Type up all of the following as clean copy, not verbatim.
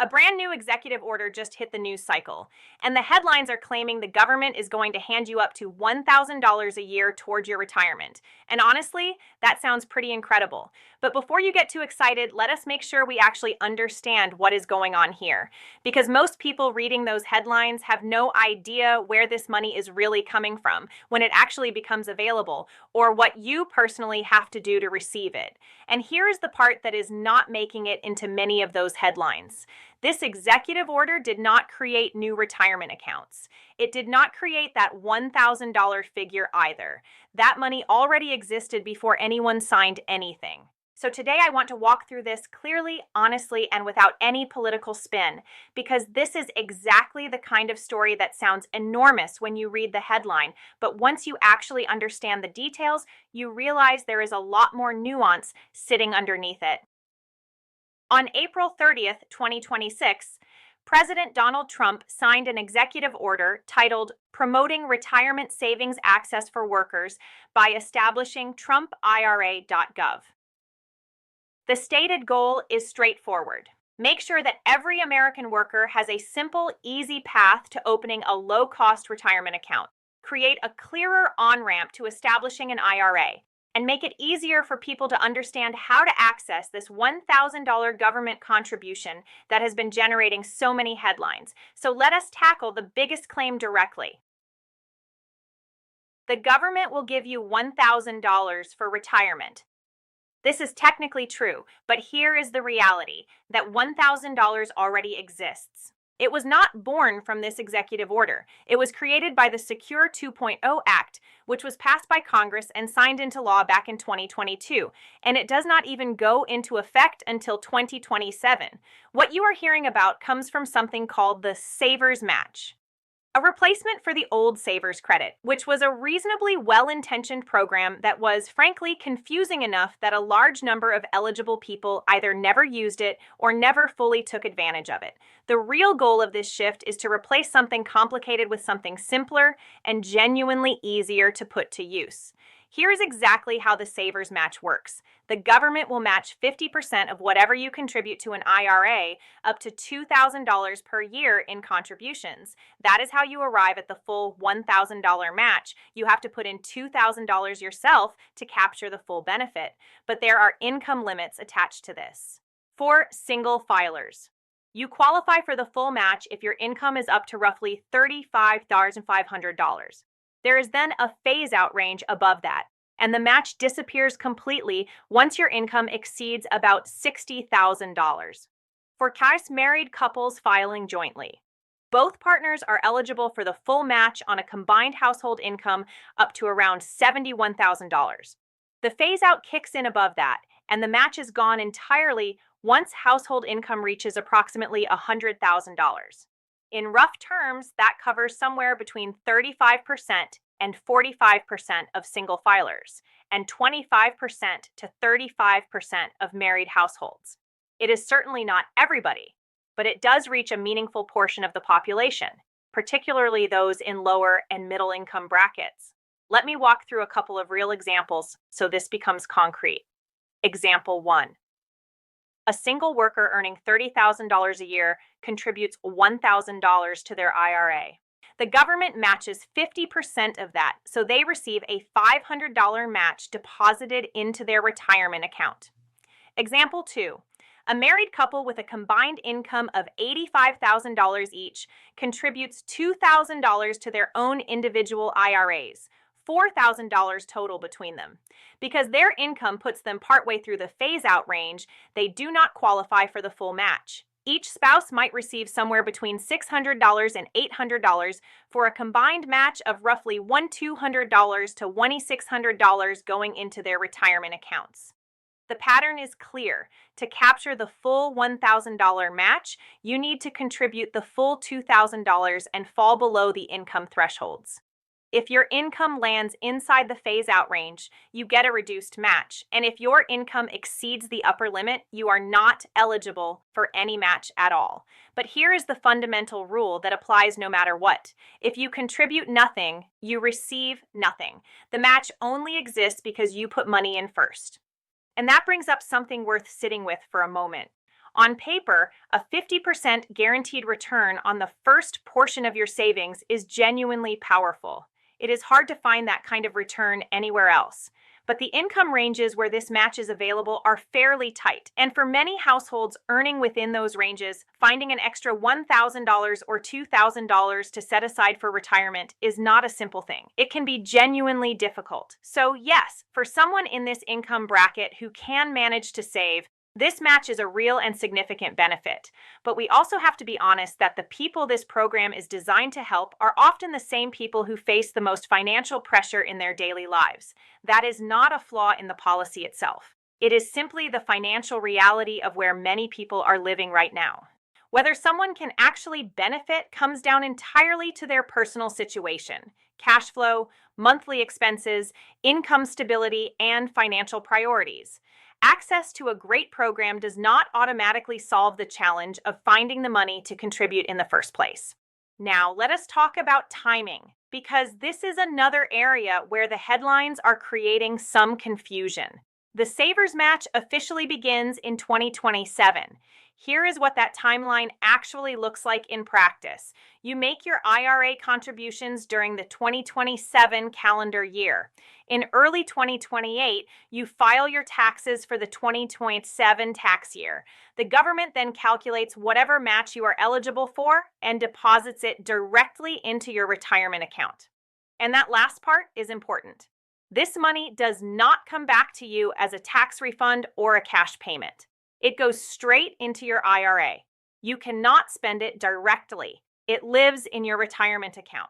A brand new executive order just hit the news cycle, and the headlines are claiming the government is going to hand you up to $1,000 a year towards your retirement. And honestly, that sounds pretty incredible. But before you get too excited, let us make sure we actually understand what is going on here. Because most people reading those headlines have no idea where this money is really coming from when it actually becomes available, or what you personally have to do to receive it. And here is the part that is not making it into many of those headlines. This executive order did not create new retirement accounts. It did not create that $1,000 figure either. That money already existed before anyone signed anything. So today I want to walk through this clearly, honestly, and without any political spin, because this is exactly the kind of story that sounds enormous when you read the headline, but once you actually understand the details, you realize there is a lot more nuance sitting underneath it. On April 30th, 2026, President Donald Trump signed an executive order titled Promoting Retirement Savings Access for Workers by establishing TrumpIRA.gov. The stated goal is straightforward. Make sure that every American worker has a simple, easy path to opening a low-cost retirement account. Create a clearer on-ramp to establishing an IRA, and make it easier for people to understand how to access this $1,000 government contribution that has been generating so many headlines. So let us tackle the biggest claim directly. The government will give you $1,000 for retirement. This is technically true, but here is the reality, that $1,000 already exists. It was not born from this executive order. It was created by the Secure 2.0 Act, which was passed by Congress and signed into law back in 2022, and it does not even go into effect until 2027. What you are hearing about comes from something called the Savers Match, a replacement for the old Savers Credit, which was a reasonably well-intentioned program that was, frankly, confusing enough that a large number of eligible people either never used it or never fully took advantage of it. The real goal of this shift is to replace something complicated with something simpler and genuinely easier to put to use. Here is exactly how the Savers Match works. The government will match 50% of whatever you contribute to an IRA, up to $2,000 per year in contributions. That is how you arrive at the full $1,000 match. You have to put in $2,000 yourself to capture the full benefit. But there are income limits attached to this. For single filers, you qualify for the full match if your income is up to roughly $35,500. There is then a phase-out range above that, and the match disappears completely once your income exceeds about $60,000. For married couples filing jointly, both partners are eligible for the full match on a combined household income up to around $71,000. The phase-out kicks in above that, and the match is gone entirely once household income reaches approximately $100,000. In rough terms, that covers somewhere between 35% and 45% of single filers, and 25% to 35% of married households. It is certainly not everybody, but it does reach a meaningful portion of the population, particularly those in lower and middle income brackets. Let me walk through a couple of real examples so this becomes concrete. Example 1. A single worker earning $30,000 a year contributes $1,000 to their IRA. The government matches 50% of that, so they receive a $500 match deposited into their retirement account. Example 2. A married couple with a combined income of $85,000 each contributes $2,000 to their own individual IRAs. $4,000 total between them. Because their income puts them partway through the phase-out range, they do not qualify for the full match. Each spouse might receive somewhere between $600 and $800 for a combined match of roughly $1,200 to $2,600 going into their retirement accounts. The pattern is clear. To capture the full $1,000 match, you need to contribute the full $2,000 and fall below the income thresholds. If your income lands inside the phase-out range, you get a reduced match. And if your income exceeds the upper limit, you are not eligible for any match at all. But here is the fundamental rule that applies no matter what. If you contribute nothing, you receive nothing. The match only exists because you put money in first. And that brings up something worth sitting with for a moment. On paper, a 50% guaranteed return on the first portion of your savings is genuinely powerful. It is hard to find that kind of return anywhere else. But the income ranges where this match is available are fairly tight, and for many households earning within those ranges, finding an extra $1,000 or $2,000 to set aside for retirement is not a simple thing. It can be genuinely difficult. So yes, for someone in this income bracket who can manage to save, this match is a real and significant benefit, but we also have to be honest that the people this program is designed to help are often the same people who face the most financial pressure in their daily lives. That is not a flaw in the policy itself. It is simply the financial reality of where many people are living right now. Whether someone can actually benefit comes down entirely to their personal situation, cash flow, monthly expenses, income stability, and financial priorities. Access to a great program does not automatically solve the challenge of finding the money to contribute in the first place. Now, let us talk about timing, because this is another area where the headlines are creating some confusion. The Savers Match officially begins in 2027. Here is what that timeline actually looks like in practice. You make your IRA contributions during the 2027 calendar year. In early 2028, you file your taxes for the 2027 tax year. The government then calculates whatever match you are eligible for and deposits it directly into your retirement account. And that last part is important. This money does not come back to you as a tax refund or a cash payment. It goes straight into your IRA. You cannot spend it directly. It lives in your retirement account.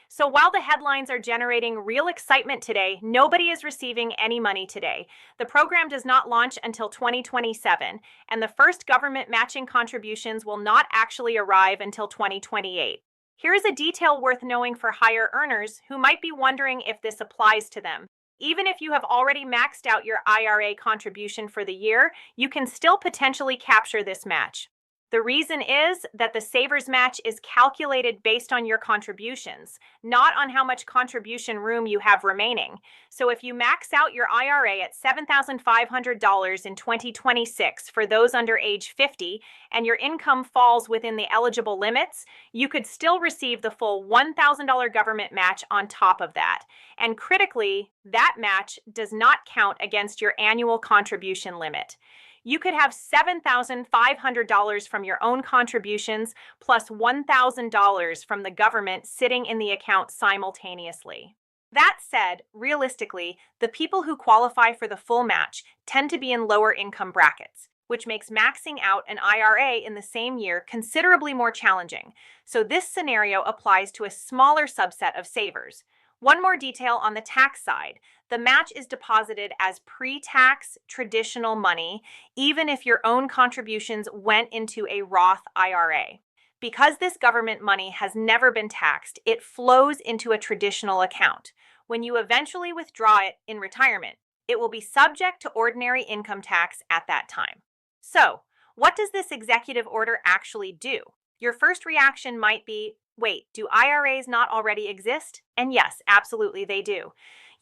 So while the headlines are generating real excitement today, nobody is receiving any money today. The program does not launch until 2027, and the first government matching contributions will not actually arrive until 2028. Here is a detail worth knowing for higher earners who might be wondering if this applies to them. Even if you have already maxed out your IRA contribution for the year, you can still potentially capture this match. The reason is that the Savers Match is calculated based on your contributions, not on how much contribution room you have remaining. So if you max out your IRA at $7,500 in 2026 for those under age 50 and your income falls within the eligible limits, you could still receive the full $1,000 government match on top of that. And critically, that match does not count against your annual contribution limit. You could have $7,500 from your own contributions plus $1,000 from the government sitting in the account simultaneously. That said, realistically, the people who qualify for the full match tend to be in lower income brackets, which makes maxing out an IRA in the same year considerably more challenging. So this scenario applies to a smaller subset of savers. One more detail on the tax side. The match is deposited as pre-tax traditional money, even if your own contributions went into a Roth IRA. Because this government money has never been taxed, it flows into a traditional account. When you eventually withdraw it in retirement, it will be subject to ordinary income tax at that time. So, what does this executive order actually do? Your first reaction might be, wait, do IRAs not already exist? And yes, absolutely they do.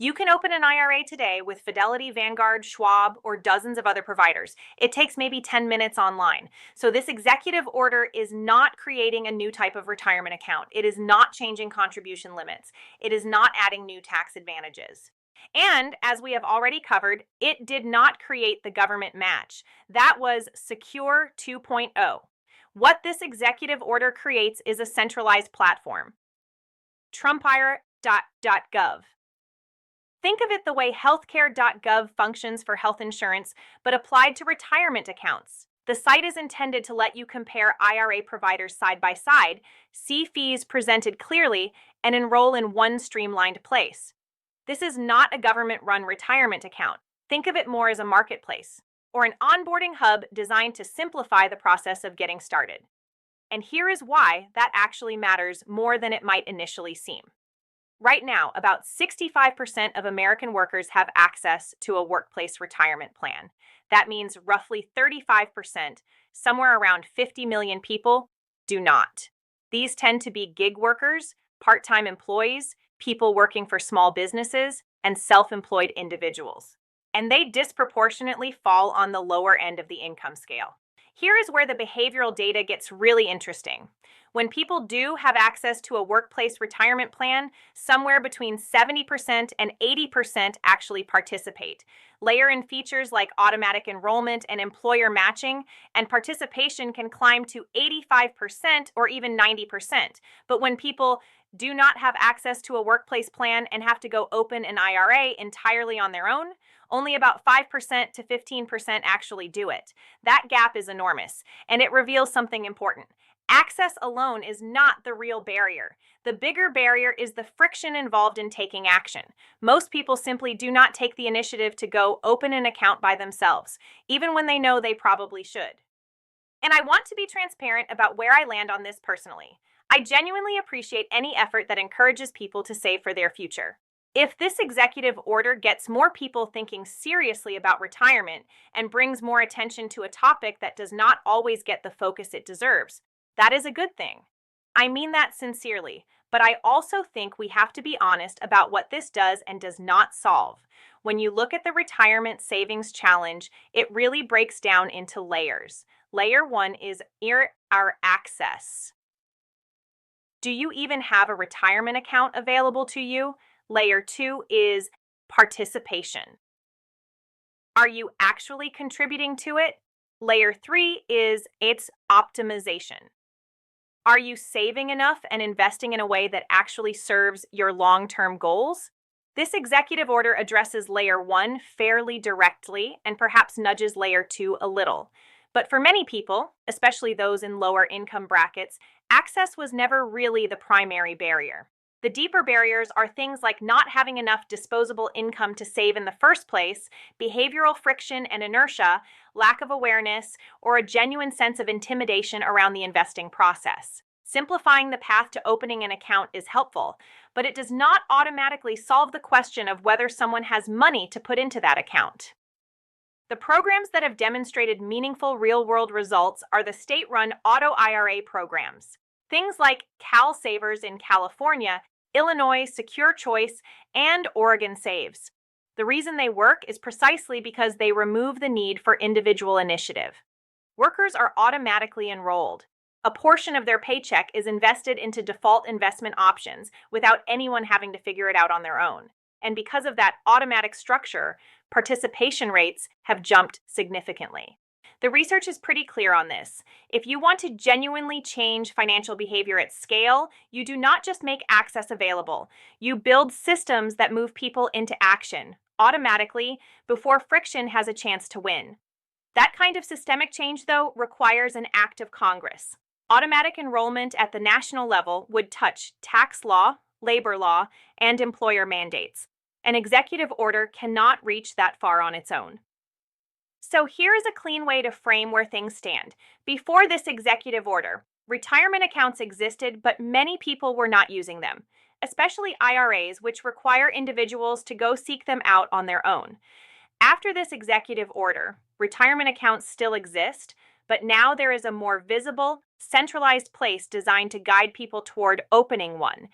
You can open an IRA today with Fidelity, Vanguard, Schwab, or dozens of other providers. It takes maybe 10 minutes online. So this executive order is not creating a new type of retirement account. It is not changing contribution limits. It is not adding new tax advantages. And as we have already covered, it did not create the government match. That was Secure 2.0. What this executive order creates is a centralized platform. TrumpIRA.gov. Think of it the way healthcare.gov functions for health insurance, but applied to retirement accounts. The site is intended to let you compare IRA providers side by side, see fees presented clearly, and enroll in one streamlined place. This is not a government-run retirement account. Think of it more as a marketplace, or an onboarding hub designed to simplify the process of getting started. And here is why that actually matters more than it might initially seem. Right now, about 65% of American workers have access to a workplace retirement plan. That means roughly 35%, somewhere around 50 million people, do not. These tend to be gig workers, part-time employees, people working for small businesses, and self-employed individuals. And they disproportionately fall on the lower end of the income scale. Here is where the behavioral data gets really interesting. When people do have access to a workplace retirement plan, somewhere between 70% and 80% actually participate. Layer in features like automatic enrollment and employer matching, and participation can climb to 85% or even 90%. But when people do not have access to a workplace plan and have to go open an IRA entirely on their own, only about 5% to 15% actually do it. That gap is enormous, and it reveals something important. Access alone is not the real barrier. The bigger barrier is the friction involved in taking action. Most people simply do not take the initiative to go open an account by themselves, even when they know they probably should. And I want to be transparent about where I land on this personally. I genuinely appreciate any effort that encourages people to save for their future. If this executive order gets more people thinking seriously about retirement and brings more attention to a topic that does not always get the focus it deserves, that is a good thing. I mean that sincerely, but I also think we have to be honest about what this does and does not solve. When you look at the retirement savings challenge, it really breaks down into layers. Layer 1 is IRA access. Do you even have a retirement account available to you? Layer 2 is participation. Are you actually contributing to it? Layer 3 is its optimization. Are you saving enough and investing in a way that actually serves your long-term goals? This executive order addresses layer 1 fairly directly and perhaps nudges layer 2 a little. But for many people, especially those in lower income brackets, access was never really the primary barrier. The deeper barriers are things like not having enough disposable income to save in the first place, behavioral friction and inertia, lack of awareness, or a genuine sense of intimidation around the investing process. Simplifying the path to opening an account is helpful, but it does not automatically solve the question of whether someone has money to put into that account. The programs that have demonstrated meaningful real-world results are the state-run auto IRA programs. Things like Cal Savers in California, Illinois Secure Choice, and Oregon Saves. The reason they work is precisely because they remove the need for individual initiative. Workers are automatically enrolled. A portion of their paycheck is invested into default investment options without anyone having to figure it out on their own. And because of that automatic structure, participation rates have jumped significantly. The research is pretty clear on this. If you want to genuinely change financial behavior at scale, you do not just make access available. You build systems that move people into action automatically before friction has a chance to win. That kind of systemic change, though, requires an act of Congress. Automatic enrollment at the national level would touch tax law, labor law, and employer mandates. An executive order cannot reach that far on its own. So here is a clean way to frame where things stand. Before this executive order, retirement accounts existed, but many people were not using them, especially IRAs, which require individuals to go seek them out on their own. After this executive order, retirement accounts still exist, but now there is a more visible, centralized place designed to guide people toward opening one.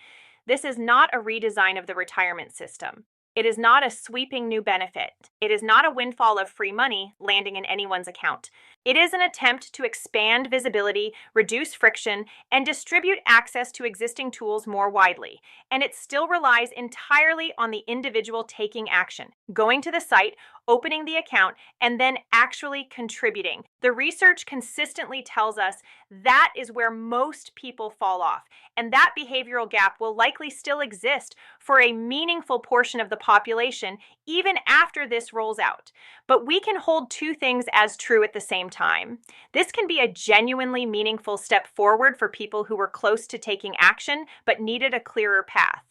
This is not a redesign of the retirement system. It is not a sweeping new benefit. It is not a windfall of free money landing in anyone's account. It is an attempt to expand visibility, reduce friction, and distribute access to existing tools more widely. And it still relies entirely on the individual taking action, going to the site, opening the account, and then actually contributing. The research consistently tells us that is where most people fall off, and that behavioral gap will likely still exist for a meaningful portion of the population even after this rolls out. But we can hold two things as true at the same time. This can be a genuinely meaningful step forward for people who were close to taking action but needed a clearer path.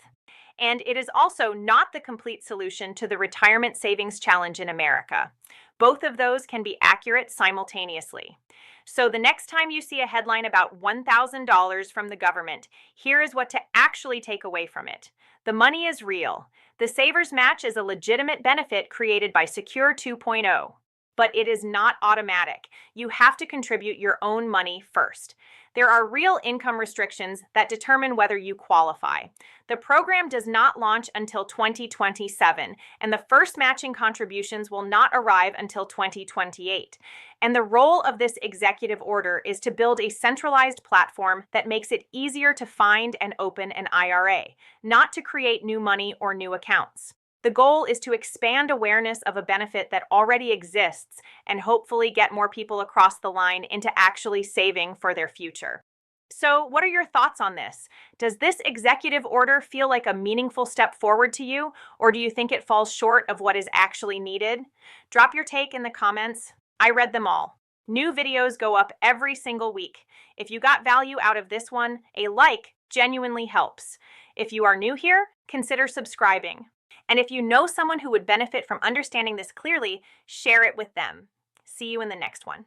And it is also not the complete solution to the retirement savings challenge in America. Both of those can be accurate simultaneously. So the next time you see a headline about $1,000 from the government, here is what to actually take away from it. The money is real. The Savers Match is a legitimate benefit created by Secure 2.0. But it is not automatic. You have to contribute your own money first. There are real income restrictions that determine whether you qualify. The program does not launch until 2027, and the first matching contributions will not arrive until 2028. And the role of this executive order is to build a centralized platform that makes it easier to find and open an IRA, not to create new money or new accounts. The goal is to expand awareness of a benefit that already exists and hopefully get more people across the line into actually saving for their future. So, what are your thoughts on this? Does this executive order feel like a meaningful step forward to you, or do you think it falls short of what is actually needed? Drop your take in the comments. I read them all. New videos go up every single week. If you got value out of this one, a like genuinely helps. If you are new here, consider subscribing. And if you know someone who would benefit from understanding this clearly, share it with them. See you in the next one.